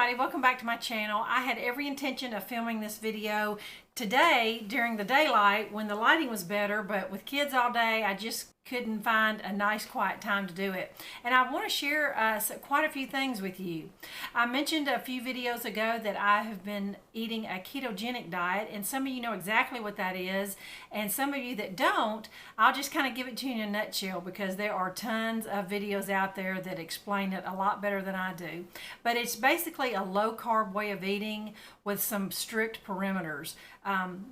everybody, welcome back to my channel. I had every intention of filming this video today during the daylight when the lighting was better, but with kids all day I just couldn't find a nice quiet time to do it. And I want to share quite a few things with you. I mentioned a few videos ago that I have been eating a ketogenic diet, and some of you know exactly what that is, and some of you that don't, I'll just kind of give it to you in a nutshell because there are tons of videos out there that explain it a lot better than I do. But it's basically a low-carb way of eating with some strict perimeters.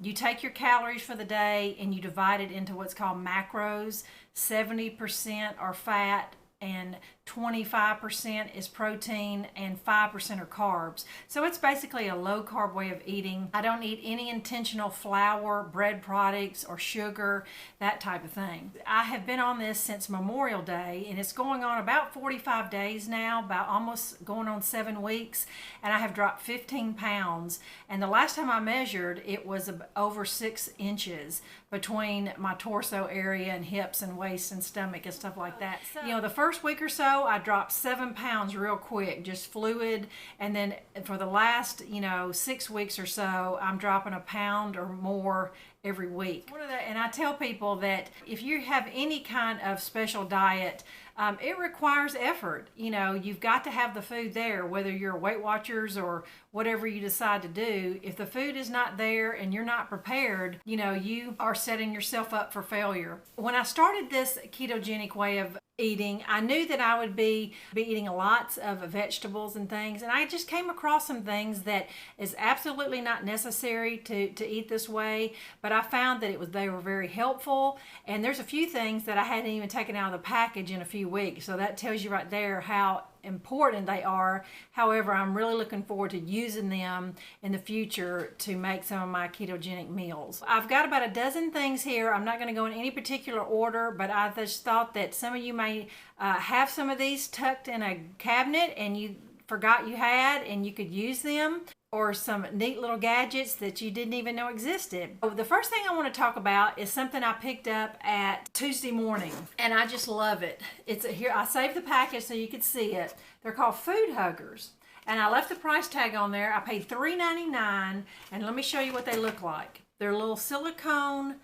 You take your calories for the day and you divide it into what's called macros. 70% are fat and 25% is protein and 5% are carbs. So it's basically a low carb way of eating. I don't eat any intentional flour, bread products, or sugar, that type of thing. I have been on this since Memorial Day, and it's going on about 45 days now, about almost going on 7 weeks, and I have dropped 15 pounds. And the last time I measured, it was over 6 inches between my torso area and hips and waist and stomach and stuff like that. You know, the first week or so, I dropped 7 pounds real quick, just fluid, and then for the last 6 weeks or so, I'm dropping a pound or more every week. And I tell people that if you have any kind of special diet, it requires effort. You've got to have the food there, whether you're Weight Watchers or whatever you decide to do. If the food is not there and you're not prepared, you are setting yourself up for failure. When I started this ketogenic way of eating, I knew that I would be eating lots of vegetables and things, and I just came across some things that is absolutely not necessary to eat this way, but I found that they were very helpful, and there's a few things that I hadn't even taken out of the package in a few weeks, so that tells you right there how important they are. However, I'm really looking forward to using them in the future to make some of my ketogenic meals. I've got about a dozen things here. I'm not going to go in any particular order, but I just thought that some of you may have some of these tucked in a cabinet and you forgot you had, and you could use them, or some neat little gadgets that you didn't even know existed. The first thing I want to talk about is something I picked up at Tuesday morning, and I just love it. Here, I saved the package so you could see it. They're called Food Huggers, and I left the price tag on there. I paid $3.99, and let me show you what they look like. They're little silicone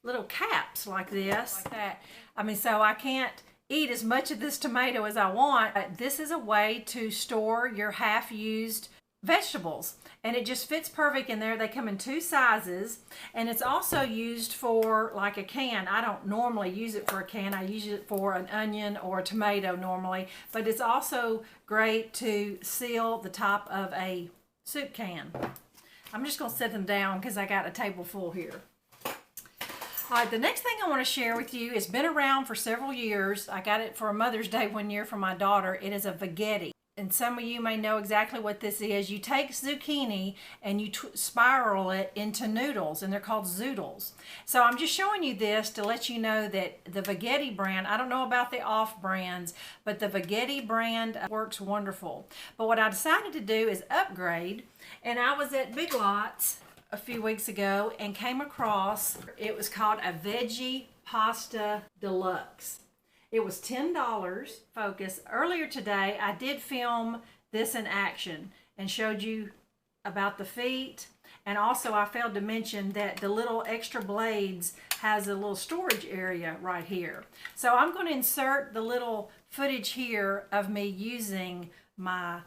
little caps like this, like that. So I can't eat as much of this tomato as I want. This is a way to store your half-used vegetables, and it just fits perfect in there. They come in 2 sizes, and it's also used for like a can. I don't normally use it for a can. I use it for an onion or a tomato normally, but it's also great to seal the top of a soup can. I'm just going to set them down because I got a table full here. All right, the next thing I want to share with you has been around for several years. I got it for a Mother's Day one year for my daughter. It is a Veggie. And some of you may know exactly what this is. You take zucchini and you spiral it into noodles, and they're called Zoodles. So I'm just showing you this to let you know that the Veggie brand, I don't know about the off brands, but the Veggie brand works wonderful. But what I decided to do is upgrade, and I was at Big Lots a few weeks ago and came across, it was called a Veggie Pasta Deluxe. It was $10, focus. Earlier today, I did film this in action and showed you about the feet. And also I failed to mention that the little extra blades has a little storage area right here. So I'm going to insert the little footage here of me using my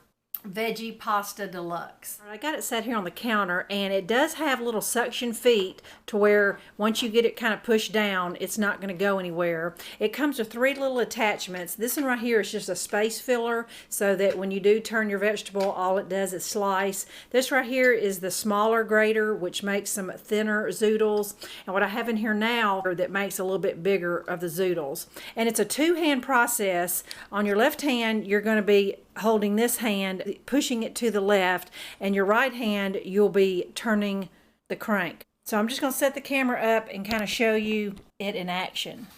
Veggie Pasta Deluxe. I got it set here on the counter, and it does have little suction feet to where once you get it kind of pushed down, it's not going to go anywhere. It comes with 3 little attachments. This one right here is just a space filler so that when you do turn your vegetable, all it does is slice. This right here is the smaller grater, which makes some thinner Zoodles. And what I have in here now that makes a little bit bigger of the Zoodles. And it's a 2-hand process. On your left hand, you're going to be holding this hand, pushing it to the left, and your right hand, you'll be turning the crank. So I'm just going to set the camera up and kind of show you it in action.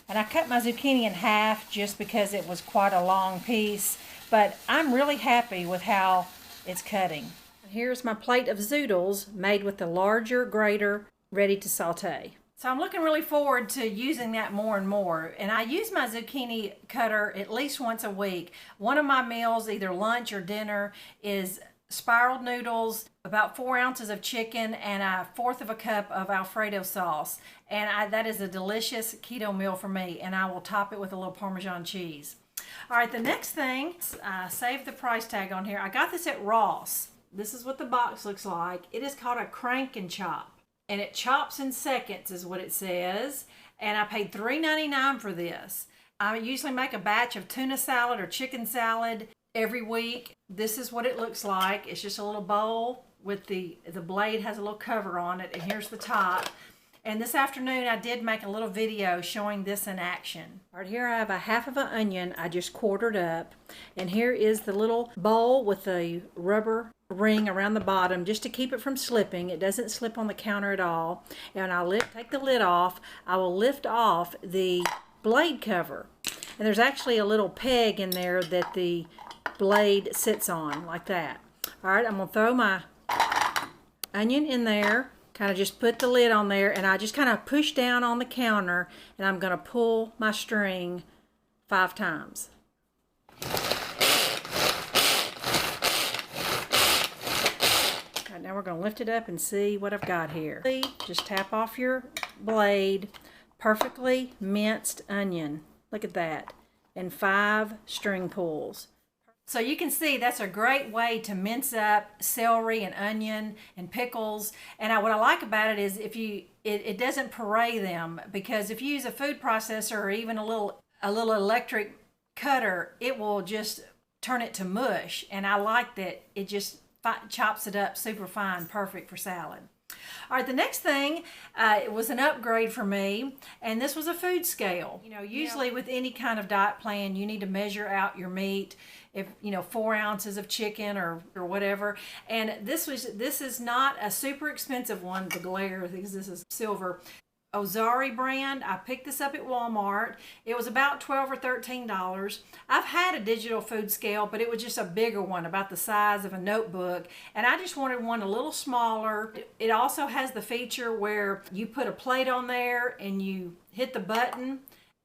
And I cut my zucchini in half just because it was quite a long piece, but I'm really happy with how it's cutting. Here's my plate of Zoodles made with the larger grater ready to saute. So I'm looking really forward to using that more and more. And I use my zucchini cutter at least once a week. One of my meals, either lunch or dinner, is spiraled noodles, about 4 ounces of chicken, and 1/4 of a cup of Alfredo sauce. And that is a delicious keto meal for me. And I will top it with a little Parmesan cheese. All right, the next thing, I saved the price tag on here. I got this at Ross. This is what the box looks like. It is called a crank and chop. And it chops in seconds is what it says. And I paid $3.99 for this. I usually make a batch of tuna salad or chicken salad every week. This is what it looks like. It's just a little bowl with the blade has a little cover on it, and here's the top. And this afternoon I did make a little video showing this in action. All right, here I have a 1/2 of an onion I just quartered up. And here is the little bowl with a rubber ring around the bottom just to keep it from slipping. It doesn't slip on the counter at all. And I'll take the lid off. I will lift off the blade cover. And there's actually a little peg in there that the blade sits on, like that. All right, I'm going to throw my onion in there. Kind of just put the lid on there, and I just kind of push down on the counter, and I'm going to pull my string 5 times. All right, now we're going to lift it up and see what I've got here. Just tap off your blade. Perfectly minced onion. Look at that. And 5 string pulls. So you can see that's a great way to mince up celery and onion and pickles. And what I like about it is it doesn't puree them, because if you use a food processor or even a little electric cutter, it will just turn it to mush. And I like that it just chops it up super fine, perfect for salad. All right, the next thing, it was an upgrade for me, and this was a food scale. You know, usually with any kind of diet plan, you need to measure out your meat, if 4 ounces of chicken or whatever. And this is not a super expensive one. The glare, this is silver. Ozari brand. I picked this up at Walmart. It was about $12 or $13. I've had a digital food scale, but it was just a bigger one, about the size of a notebook. And I just wanted one a little smaller. It also has the feature where you put a plate on there and you hit the button,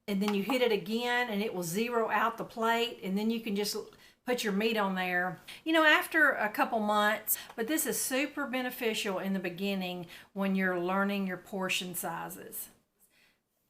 and then you hit it again and it will zero out the plate, and then you can just put your meat on there, after a couple months. But this is super beneficial in the beginning when you're learning your portion sizes.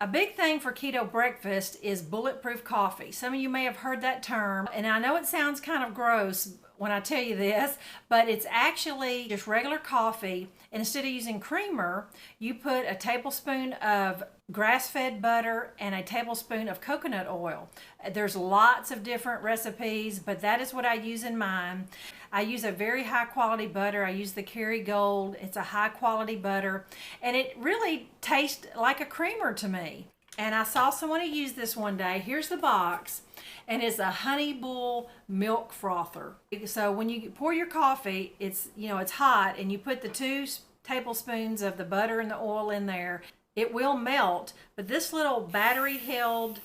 A big thing for keto breakfast is Bulletproof Coffee. Some of you may have heard that term, and I know it sounds kind of gross when I tell you this, but it's actually just regular coffee. And instead of using creamer, you put a tablespoon of grass-fed butter and a tablespoon of coconut oil. There's lots of different recipes, but that is what I use in mine. I use a very high quality butter. I use the Kerrygold. It's a high quality butter, and it really tastes like a creamer to me. And I saw someone who used this one day. Here's the box, and it's a honey bull milk frother. So when you pour your coffee, it's hot, and you put the 2 tablespoons of the butter and the oil in there. It will melt, but this little battery held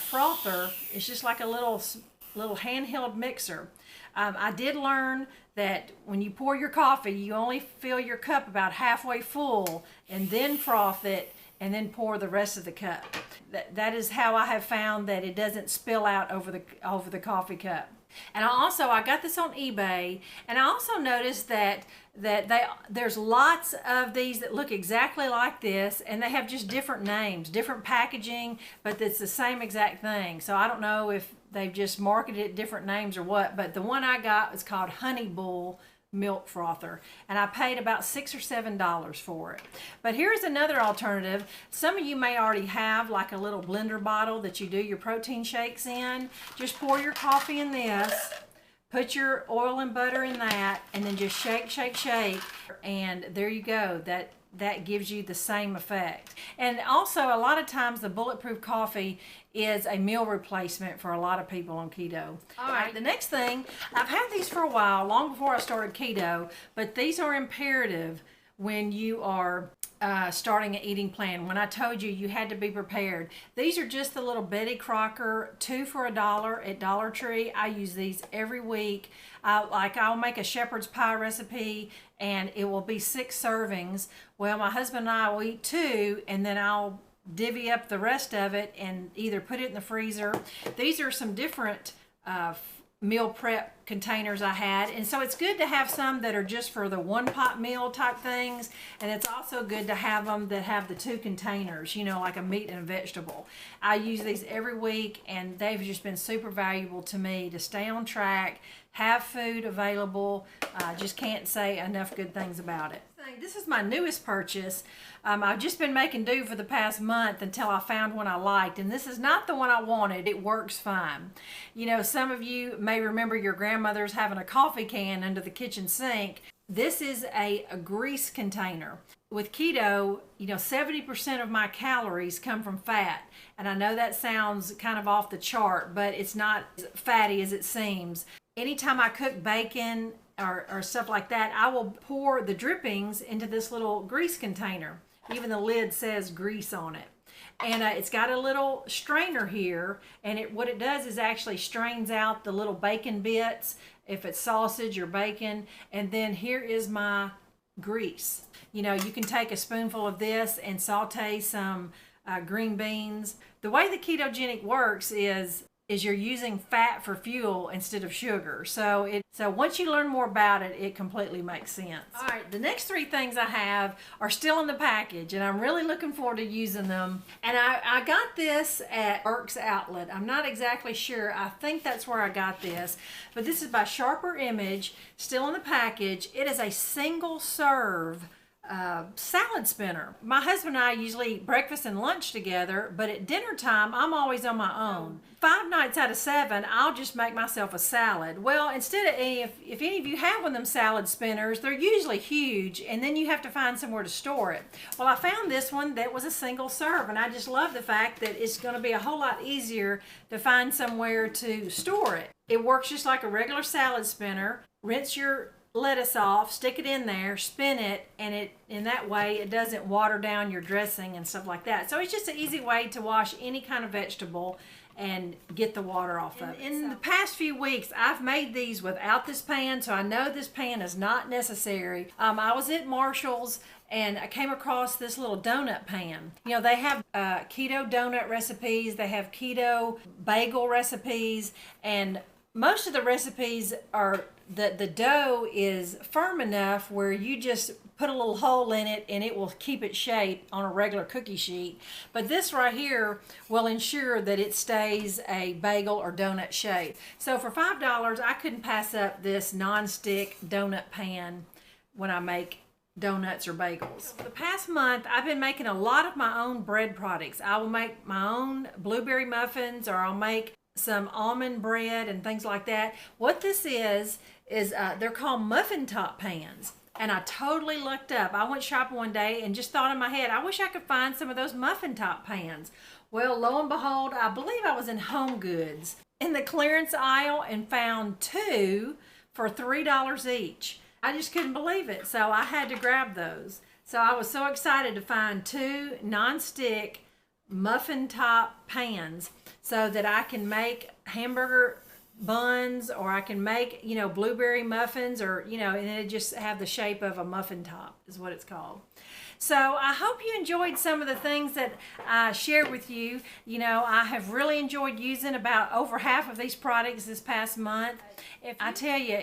frother is just like a little handheld mixer. I did learn that when you pour your coffee, you only fill your cup about halfway full, and then froth it, and then pour the rest of the cup. That is how I have found that it doesn't spill out over the coffee cup. And I got this on eBay, and I also noticed that there's lots of these that look exactly like this, and they have just different names, different packaging, but it's the same exact thing. So I don't know if they've just marketed it different names or what, but the one I got was called Honey Bull milk frother, and I paid about $6 or $7 for it. But here's another alternative. Some of you may already have like a little blender bottle that you do your protein shakes in. Just pour your coffee in this, put your oil and butter in that, and then just shake, shake, shake, and there you go. That gives you the same effect. And also, a lot of times the Bulletproof Coffee is a meal replacement for a lot of people on keto. All right, the next thing, I've had these for a while, long before I started keto, but these are imperative when you are starting an eating plan when I told you had to be prepared. These are just the little Betty Crocker 2 for $1 at Dollar Tree. I use these every week. I'll make a shepherd's pie recipe and it will be 6 servings. Well, my husband and I will eat 2 and then I'll divvy up the rest of it and either put it in the freezer. These are some different meal prep containers I had, and so it's good to have some that are just for the one pot meal type things, and it's also good to have them that have the 2 containers, you know, like a meat and a vegetable. I use these every week and they've just been super valuable to me to stay on track, have food available. Just can't say enough good things about it. This is my newest purchase. I've just been making do for the past month until I found one I liked, and this is not the one I wanted. It works fine. You know, some of you may remember your grandmother's having a coffee can under the kitchen sink. This is a grease container. With keto, you know, 70% of my calories come from fat, and I know that sounds kind of off the chart, but it's not as fatty as it seems. Anytime I cook bacon or stuff like that, I will pour the drippings into this little grease container. Even the lid says grease on it. And it's got a little strainer here, and what it does is actually strains out the little bacon bits, if it's sausage or bacon, and then here is my grease. You know, you can take a spoonful of this and saute some green beans. The way the ketogenic works is you're using fat for fuel instead of sugar. So once you learn more about it, it completely makes sense. All right, the next 3 things I have are still in the package, and I'm really looking forward to using them. And I got this at Eric's Outlet. I'm not exactly sure. I think that's where I got this. But this is by Sharper Image, still in the package. It is a single serve salad spinner. My husband and I usually eat breakfast and lunch together, but at dinner time, I'm always on my own. 5 nights out of 7, I'll just make myself a salad. Well, instead of, if any of you have one of them salad spinners, they're usually huge, and then you have to find somewhere to store it. Well, I found this one that was a single serve, and I just love the fact that it's going to be a whole lot easier to find somewhere to store it. It works just like a regular salad spinner. Rinse your lettuce off, stick it in there, spin it, and in that way it doesn't water down your dressing and stuff like that. So it's just an easy way to wash any kind of vegetable and get the water off of it. In the past few weeks, I've made these without this pan, so I know this pan is not necessary. I was at Marshall's and I came across this little donut pan. You know, they have keto donut recipes, they have keto bagel recipes, and most of the recipes are the dough is firm enough where you just put a little hole in it and it will keep its shape on a regular cookie sheet. But this right here will ensure that it stays a bagel or donut shape. So for $5, I couldn't pass up this non-stick donut pan when I make donuts or bagels. For the past month, I've been making a lot of my own bread products. I will make my own blueberry muffins, or I'll make some almond bread and things like that. What this is they're called Muffin Top Pans. And I totally looked up. I went shopping one day and just thought in my head, I wish I could find some of those Muffin Top Pans. Well, lo and behold, I believe I was in Home Goods in the clearance aisle and found 2 for $3 each. I just couldn't believe it, so I had to grab those. So I was so excited to find 2 non-stick muffin top pans so that I can make hamburger buns, or I can make, you know, blueberry muffins, or, you know, and it just have the shape of a muffin top is what it's called. So I hope you enjoyed some of the things that I shared with you. You know, I have really enjoyed using about over half of these products this past month. I tell you,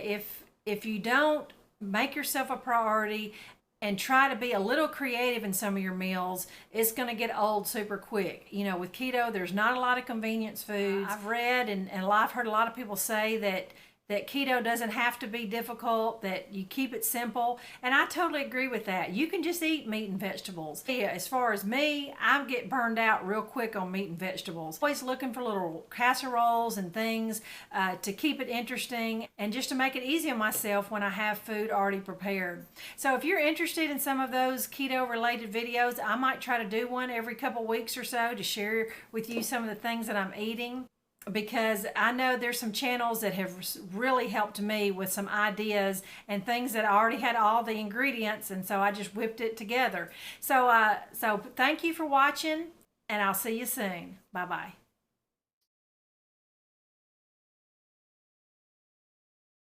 if you don't make yourself a priority and try to be a little creative in some of your meals, it's going to get old super quick. You know, with keto, there's not a lot of convenience foods. I've read and I've heard a lot of people say that keto doesn't have to be difficult, that you keep it simple, and I totally agree with that. You can just eat meat and vegetables. Yeah, as far as me, I get burned out real quick on meat and vegetables. Always looking for little casseroles and things to keep it interesting and just to make it easy on myself when I have food already prepared. So if you're interested in some of those keto related videos, I might try to do one every couple weeks or so to share with you some of the things that I'm eating. because I know there's some channels that have really helped me with some ideas and things that I already had all the ingredients, and so I just whipped it together. So thank you for watching, and I'll see you soon. Bye-bye.